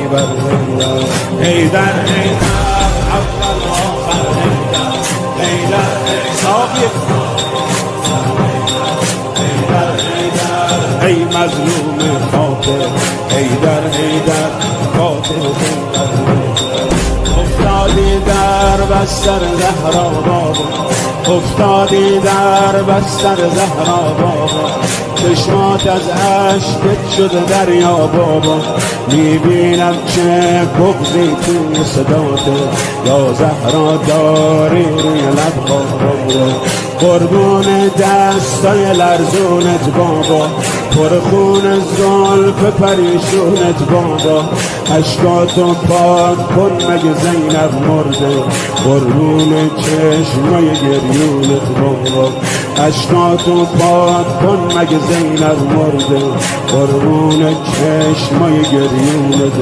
حیدر حیدر اول آخر حیدر حیدر ای مظلوم خاطر حیدر حیدر خاطر افتادی در بستر زهرا بابا افتادی در بستر زهرا بابا چشمات از عشقت شده دریا بابا میبینم که بغضی توی صداته یا زهرا داری روی لبها بابا قربون دستای لرزونت بابا پرخون زلف پریشونت بابا اشکاتو پاک کن مگه زینب مرده قربون چشمای گریونت بابا اشکاتو پاک کن مگه زینب مرده قربون چشمای گریونت